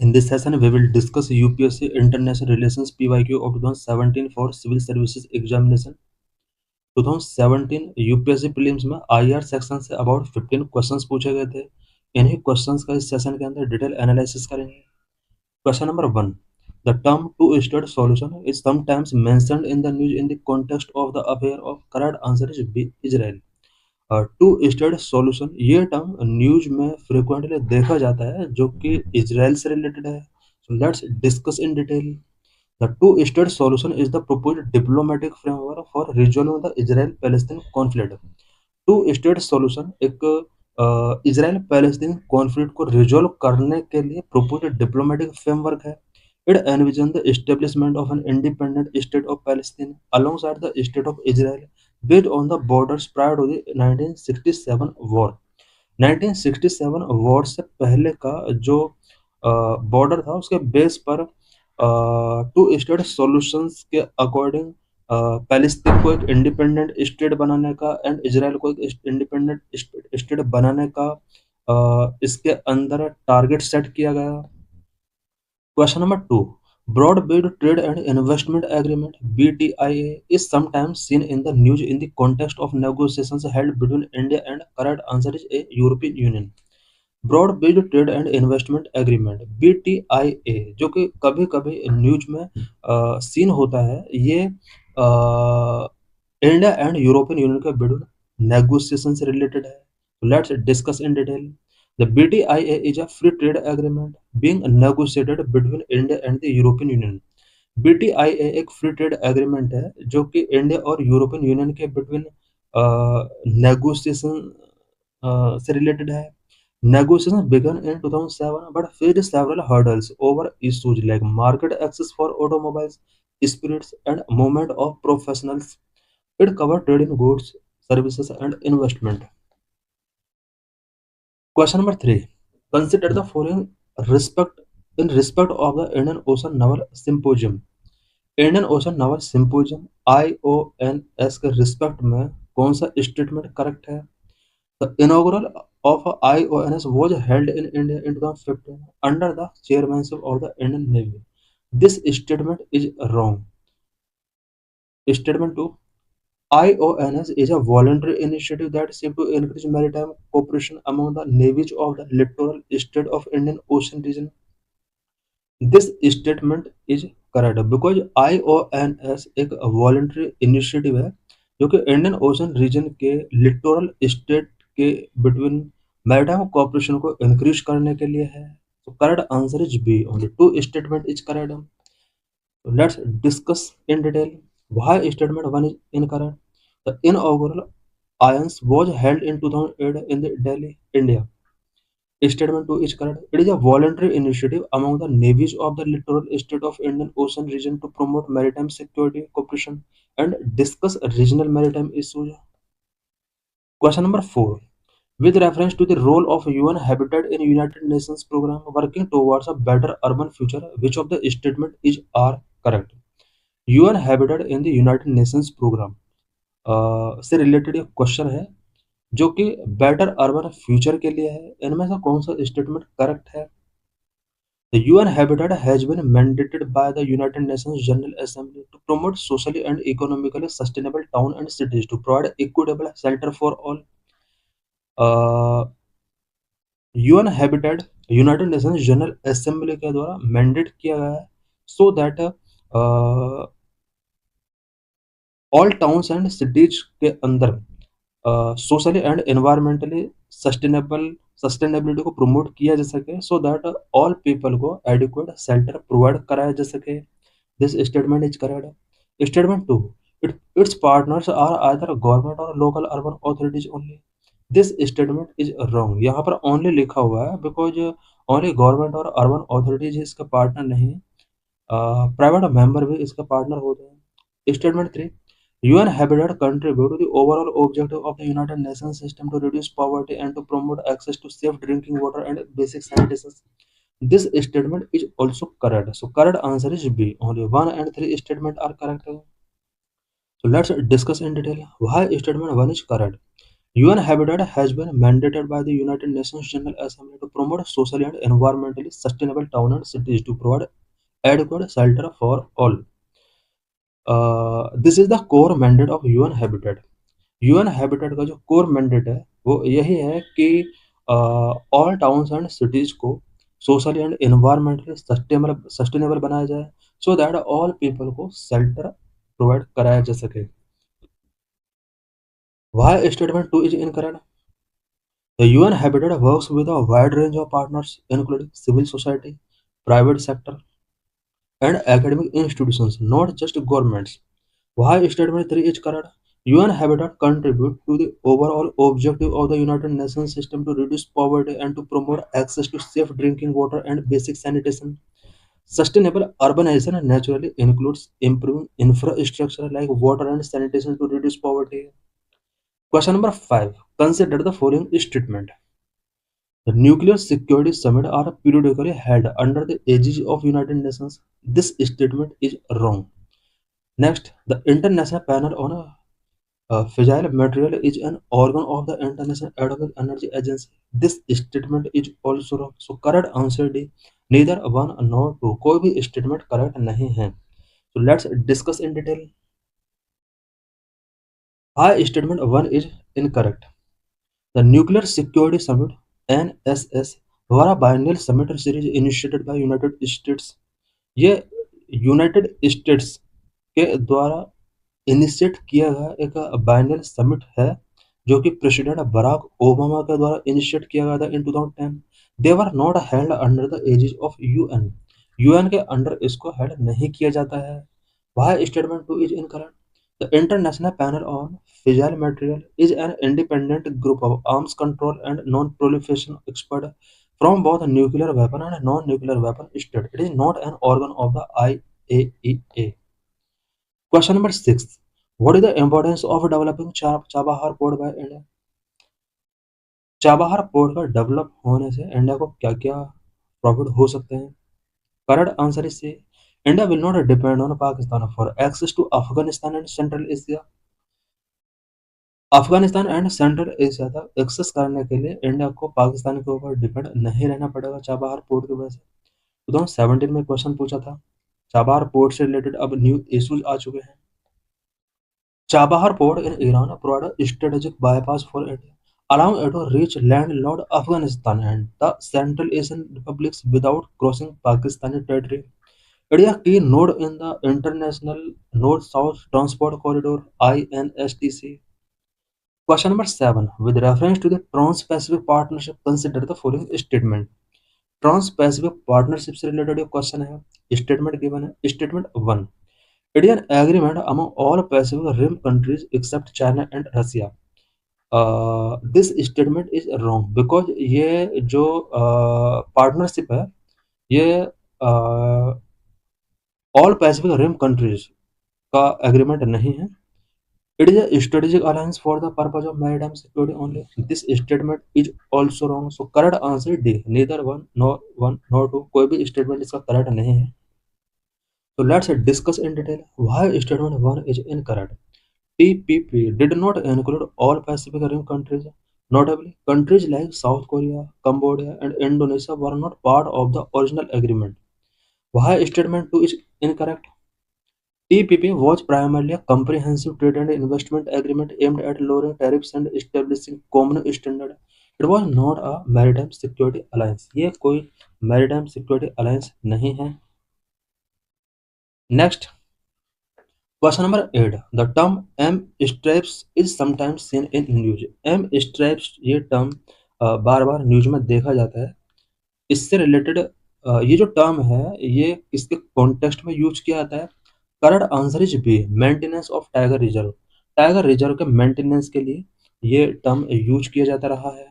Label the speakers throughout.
Speaker 1: In this session, we will discuss UPSC International Relations PYQ of 2017 for Civil Services Examination. 2017 UPSC prelims में IR section से about 15 questions पूछे गए थे। इन्हीं questions का इस सेशन के अंदर डिटेल एनालिसिस करेंगे। Question number 1, the term two state solution is sometimes mentioned in the news in the context of the affair of correct answer is B Israel. Two state solution ये term news में frequently देखा जाता है जो कि Israel से related है। So let's discuss in detail. The two-state solution is the proposed diplomatic framework for resolving the Israel-Palestine conflict. Two-state solution एक इजराइल पैलेस्टीन कॉन्फ्लिक्ट को रिजोल्व करने के लिए proposed diplomatic framework है। It envisions the establishment of an independent state of Palestine alongside the state of Israel based on the borders prior to the 1967 war. 1967 war से पहले का जो border था उसके बेस पर टू स्टेट सॉल्यूशंस के according Palestine को एक इंडिपेंडेंट स्टेट बनाने का एंड इजराइल को एक इंडिपेंडेंट स्टेट बनाने का इसके अंदर टारगेट सेट किया गया। Question number 2, Broad-Based Trade and Investment Agreement (BTIA) is sometimes seen in the news in the context of negotiations held between India and correct answer is A, European Union. Broad based trade and investment agreement BTIA जो कि कभी कभी news में scene होता है, ये India and European union के between negotiation से रिलेटेड है। Let's discuss in detail. The BTIA is a free trade agreement being negotiated between India and the European union. BTIA एक फ्री ट्रेड एग्रीमेंट है जो कि इंडिया और European union के between negotiation से related है। Negotiations began in 2007 but faced several hurdles over issues like market access for automobiles, spirits, and movement of professionals. It covered trade in goods, services, and investment. Question number 3. Consider the following in respect of the Indian Ocean Naval Symposium. Indian ocean novel symposium IONS के respect में कौन सा statement correct है? The inaugural of IONS was held in India in 2015 under the chairmanship of the Indian Navy. This statement is wrong. Statement 2. IONS is a voluntary initiative that seeks to encourage maritime cooperation among the navies of the littoral state of Indian Ocean region. This statement is correct because IONS एक voluntary initiative है जो कि Indian Ocean region के littoral state के between maritime cooperation को increase करने के लिए है। तो correct answer is B, only two statement is correct. Let's discuss in detail why statement 1 is incorrect. The inaugural IONS was held in 2008 in Delhi, India. Statement 2 is correct. It is a voluntary initiative among the navies of the littoral state of Indian Ocean region to promote maritime security cooperation and discuss regional maritime issues. Question number 4. With reference to the role of UN Habitat in United Nations program working towards a better urban future, which of the statement is are correct? UN Habitat in the United Nations program से related एक question है जो कि better urban future के लिए है। इनमें से कौन सा स्टेटमेंट करेक्ट है? The UN Habitat has been mandated by the United Nations General Assembly to promote socially and economically sustainable towns and cities to provide equitable shelter for all. UN Habitat United Nations General Assembly के द्वारा mandate किया गया है so that all towns and cities के अंदर socially and environmentally sustainability को promote किया जा सके सो दैट ऑल पीपल को एडिक्वेट शेल्टर प्रोवाइड कराया जा सके। This statement is correct. Statement 2, its partners are either government और local urban authorities only. This statement is wrong. यहाँ पर ओनली लिखा हुआ है बिकॉज ओनली गवर्नमेंट और अर्बन अथॉरिटीज इसका पार्टनर नहीं, प्राइवेट मेंबर भी इसका पार्टनर होते हैं। Statement 3, UN Habitat contribute to the overall objective of the United Nations system to reduce poverty and to promote access to safe drinking water and basic sanitation. This statement is also correct. So correct answer is B. Only 1 and 3 statement are correct. So let's discuss in detail why statement 1 is correct. UN Habitat has been mandated by the United Nations General Assembly to promote socially and environmentally sustainable towns and cities to provide adequate shelter for all. This is the core mandate of UN Habitat. UN habitat का जो core mandate है वो यही है कि all towns and cities को socially and environmentally sustainable बनाया जाए सो दैट ऑल पीपल को शेल्टर प्रोवाइड कराया जा सके. Why statement 2 is incorrect? The UN Habitat works with a wide range of partners including civil society, private sector and academic institutions, not just governments. Why statement 3 is correct? UN Habitat contribute to the overall objective of the United Nations system to reduce poverty and to promote access to safe drinking water and basic sanitation. Sustainable urbanization naturally includes improving infrastructure like water and sanitation to reduce poverty. Question number 5. Consider the following statement. The Nuclear Security Summit are periodically held under the aegis of United Nations. This statement is wrong. Next, the International Panel on Fissile Material is an organ of the International Atomic Energy Agency. This statement is also wrong. So correct answer D. Neither one nor two. कोई भी statement correct नहीं है. So let's discuss in detail. Why statement 1 is incorrect? The Nuclear Security Summit (NSS) were a biennial summit series initiated by United States. ये United states के द्वारा initiate किया गया एक बाइनल समिट है जो कि प्रेसिडेंट बराक ओबामा के द्वारा इनिशिएट किया गया था in 2010. They were not held under the aegis of UN. UN के अंडर इसको हेल्ड नहीं किया जाता है. Why statement 2 is incorrect? The international panel on fissile material is an independent group of arms control and non proliferation expert from both nuclear weapon and non-nuclear weapon state. It is not an organ of the IAEA. Question number 6. What is the importance of developing Chabahar port by India? Chabahar port का develop होने से India को क्या क्या profit हो सकते हैं? Correct answer is C. India will not depend on Pakistan for access to Afghanistan and central Asia. Afghanistan and central Asia तक एक्सेस करने के लिए इंडिया को पाकिस्तान के ऊपर डिपेंड नहीं रहना पड़ेगा चाबहार पोर्ट की वजह से. 2017 में क्वेश्चन पूछा था. चाबहार पोर्ट से रिलेटेड अब न्यू इश्यूज आ चुके हैं. Chabahar port in Iran provide strategic bypass for India, allowing it to reach landlocked Afghanistan and the Central Asian republics without crossing Pakistani territory. It is a key node in the International North-South Transport Corridor (INSTC). Question number 7. With reference to the Trans-Pacific Partnership, consider the following statement. Trans Pacific Partnership से related ये question है. Statement given है. Statement 1. It is an agreement among all Pacific rim countries except China and Russia. This statement is wrong because ये जो partnership है ये all Pacific rim countries का agreement नहीं है. It is a strategic alliance for the purpose of maritime security only. This statement is also wrong. So correct answer D. Neither one nor two. कोई भी statement इसका correct नहीं है. So let's discuss in detail why statement 1 is incorrect. TPP did not include all Pacific Rim countries. Notably, countries like South Korea, Cambodia, and Indonesia were not part of the original agreement. Why statement 2 is incorrect? TPP was primarily a comprehensive trade and investment agreement aimed at lowering tariffs and establishing common standards. It was not a maritime security alliance. ये कोई maritime security alliance नहीं है. Next, question number 8. The term M-stripes is sometimes seen in news. M-stripes ये term बार बार news में देखा जाता है. इससे रिलेटेड ये जो टर्म है ये किसके कॉन्टेक्स्ट में यूज किया जाता है? Correct answer is B. Maintenance of tiger reserve. Tiger reserve के मेंटेनेंस के लिए ये टर्म यूज किया जाता रहा है.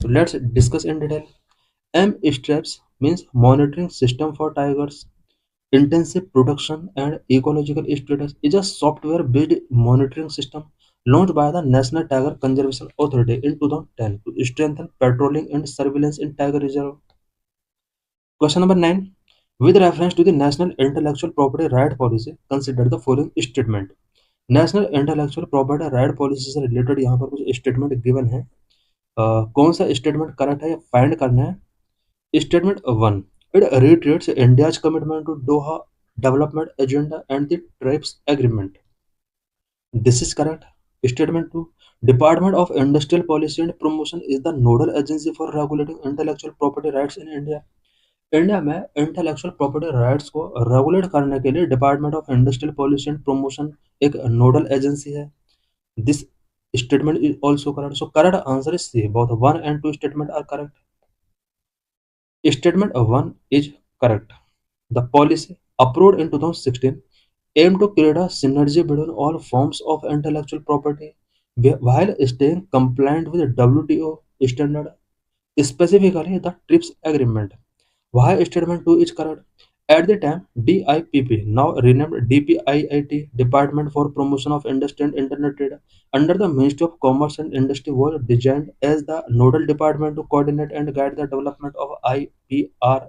Speaker 1: तो let's discuss in detail. M stripes means monitoring system for tigers intensive production and ecological status is a software based monitoring system launched by the National Tiger Conservation Authority in 2010 to strengthen patrolling and surveillance in tiger reserve. Question number 9. With reference to the National Intellectual Property Right Policy, consider the following statement. National intellectual property right policy से related यहाँ पर कुछ statement given है। कौन सा statement correct है या find करना है। Statement 1, it reiterates India's commitment to Doha development agenda and the TRIPS agreement. This is correct. Statement 2, Department of Industrial Policy and Promotion is the nodal agency for regulating intellectual property rights in India. India में intellectual property rights को regulate करने के लिए department of industrial policy and promotion एक nodal agency है। This statement is also correct, so correct answer is C, both 1 and 2 statement are correct. Statement 1 is correct. The policy approved in 2016 aimed to create a synergy between all forms of intellectual property while staying compliant with WTO standard, specifically the TRIPS agreement. Why statement 2 is correct? At the time, DIPP, now renamed DPIIT, Department for Promotion of Industry and Internet Trade, under the Ministry of Commerce and Industry, was designed as the nodal department to coordinate and guide the development of IPR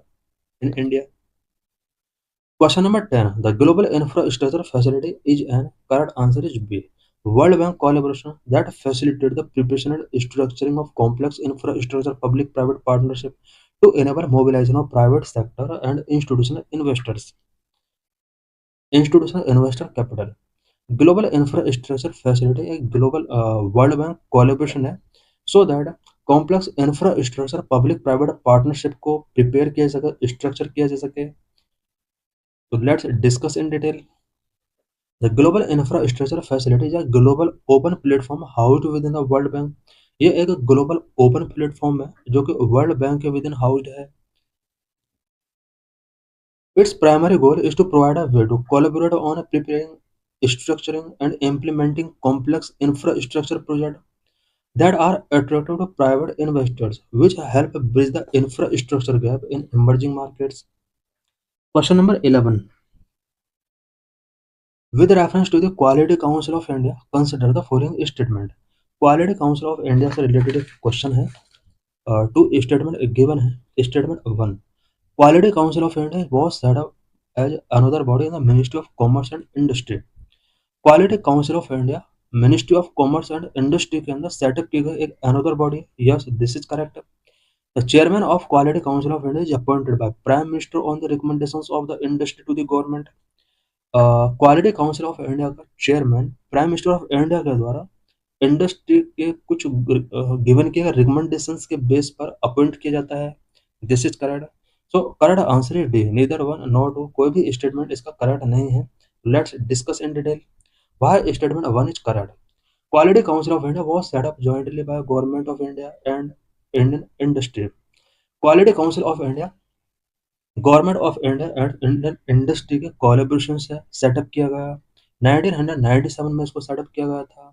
Speaker 1: in India. Question number 10. The Global Infrastructure Facility is an correct answer is B. World Bank collaboration that facilitates the preparation and structuring of complex infrastructure public-private partnership to enable mobilization of private sector and institutional investor capital. Global infrastructure facility एक global world bank collaboration है so that complex infrastructure public private partnership को prepare किया जा सके, structure किया जा सके। तो let's discuss in detail. The global infrastructure facility या global open platform housed within the world bank, ये एक ग्लोबल ओपन प्लेटफॉर्म है जो कि वर्ल्ड बैंक के विद इन हाउस्ड है। Its primary goal is to provide a way to collaborate on preparing, structuring, and implementing complex infrastructure projects that are attractive to private investors, which help bridge the infrastructure gap in emerging markets. Question number 11. With reference to the Quality Council of India, consider the following statement. Quality Council of India से related एक question है, two statement given है. Statement 1. Quality Council of India was set up as another body in the Ministry of Commerce and Industry. Quality council of India ministry of commerce and industry के अंदर setup की गई एक another body. Yes, this is correct. The chairman of quality council of India is appointed by prime minister on the recommendations of the industry to the government. Quality council of India का chairman prime minister of India के द्वारा industry के कुछ given किए गए recommendations के base पर appoint किया जाता है। This is correct. So correct answer is D, neither 1 nor 2, कोई भी स्टेटमेंट इसका करेक्ट नहीं है। Let's discuss in detail why statement 1 is correct. Quality Council of India was set up jointly by Government of India and Indian industry. Quality Council of India government of India and Indian industry के collaboration से setup किया गया। 1997 में इसको setup किया गया था।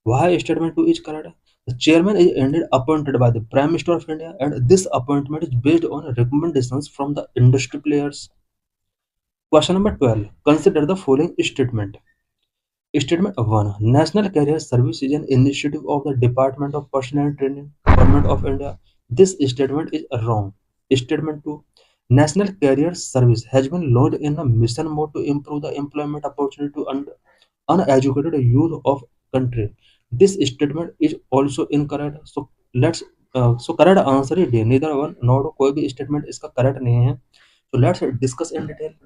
Speaker 1: Why statement 2 is correct. The chairman is indeed appointed by the Prime Minister of India and this appointment is based on recommendations from the industry players. Question number 12. Consider the following statement. Statement 1. National Career Service is an initiative of the Department of Personnel Training, Government of India. This statement is wrong. Statement 2. National Career Service has been launched in a mission mode to improve the employment opportunity to uneducated youth of country. This statement is also incorrect. So let's correct answer is D. Neither one nor कोई भी statement इसका correct नहीं है. So let's discuss in detail.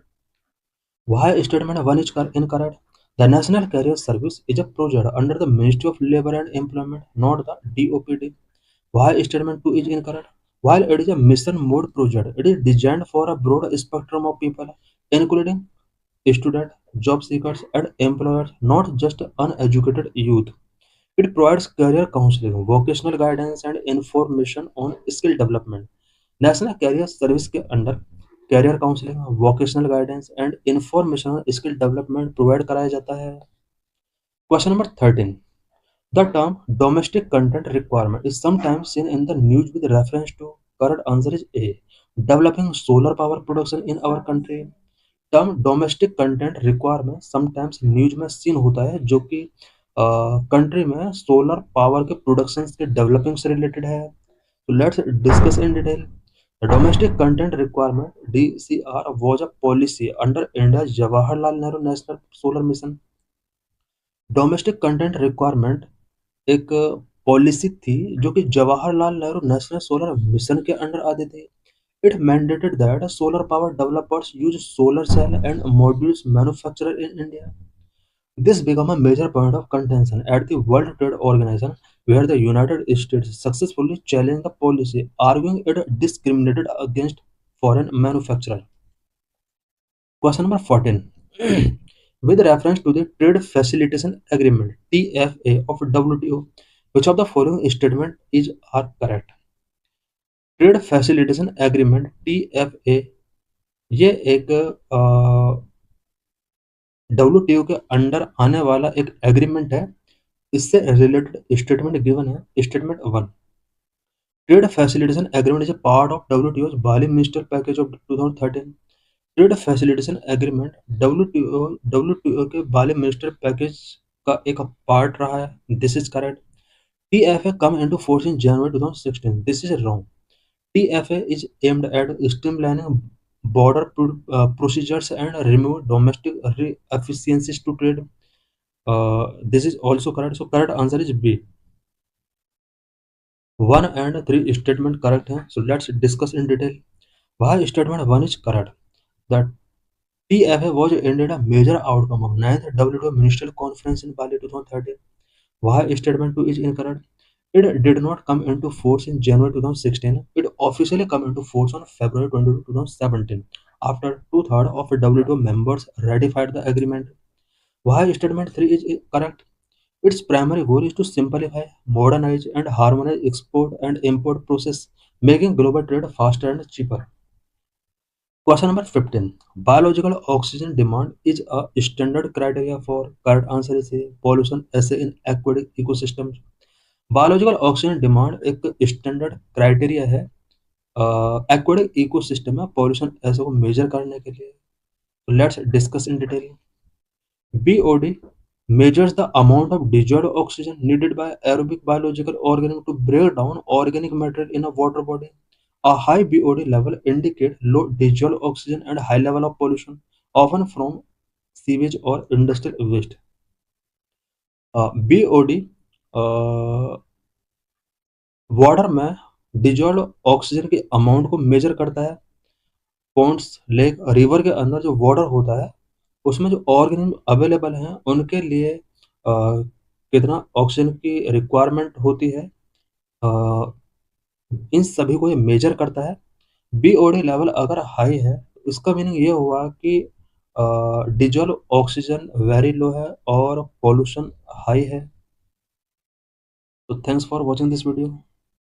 Speaker 1: Why statement 1 is incorrect? The National Career Service is a project under the Ministry of Labour and Employment, not the DOPD. Why statement 2 is incorrect? While it is a mission mode project, it is designed for a broad spectrum of people, including students, job seekers, and employers, not just uneducated youth. It provides career counseling, vocational guidance, and information on skill development. National career service के under career counselling, vocational guidance and information skill development provide कराया जाता है। Question number 13. The term domestic content requirement is sometimes seen in the news with reference to, correct answer is A, developing solar power production in our country. Term domestic content requirement sometimes news में scene होता है जो कि country में solar power के production के developing से related है। तो let's discuss in detail. The domestic content requirement (DCR) was a policy under India's Jawaharlal Nehru National Solar Mission. Domestic content requirement एक पॉलिसी थी जो कि Jawaharlal Nehru national solar mission के अंडर आती थी। It mandated that solar power developers use solar cell and modules manufactured in India. This became a major point of contention at the World Trade Organization, where the United States successfully challenged the policy, arguing it discriminated against foreign manufacturers. Question number 14. With reference to the Trade Facilitation Agreement (TFA) of WTO, which of the following statement is are correct? Trade facilitation agreement TFA ये एक WTO के under आने वाला एक agreement है। इससे related statement given है। Statement 1, trade facilitation agreement is a part of WTO's Bali minister package of 2013। Trade facilitation agreement WTO के बाली मिनिस्टर पैकेज का एक पार्ट रहा है। This is correct. TFA come into force in January 2016. This is wrong. TFA is aimed at streamlining border procedures and remove domestic inefficiencies to trade. This is also correct. So correct answer is B. 1 and 3 statement correct हैं. So let's discuss in detail. Why statement 1 is correct? That TFA was indeed a major outcome of 9th WTO Ministerial Conference in Bali 2013. Why statement 2 is incorrect? It did not come into force in January 2016. It officially come into force on February 22, 2017 after two-thirds of WTO members ratified the agreement. Why statement 3 is correct? Its primary goal is to simplify, modernize and harmonize export and import process, making global trade faster and cheaper. Question number 15. Biological oxygen demand is a standard criteria for correct answer is A. Pollution assay in aquatic ecosystems. Biological oxygen demand एक standard criteria है aquatic ecosystem में pollution ऐसे को major करने के लिए। Let's discuss in detail. BOD measures the amount of dissolved oxygen needed by aerobic biological organism to break down organic material in a water body. A high BOD level indicates low dissolved oxygen and high level of pollution, often from sewage or industrial waste. BOD water में dissolve oxygen के amount को major करता है। Pond's, lake, river के अंदर जो water होता है उसमें जो ऑर्गेनिज्म अवेलेबल हैं उनके लिए कितना ऑक्सीजन की रिक्वायरमेंट होती है, इन सभी को ये मेजर करता है। BOD लेवल अगर हाई है तो इसका मीनिंग ये हुआ कि डिजॉल्व ऑक्सीजन वेरी लो है और पॉल्यूशन हाई है। तो thanks for watching this video.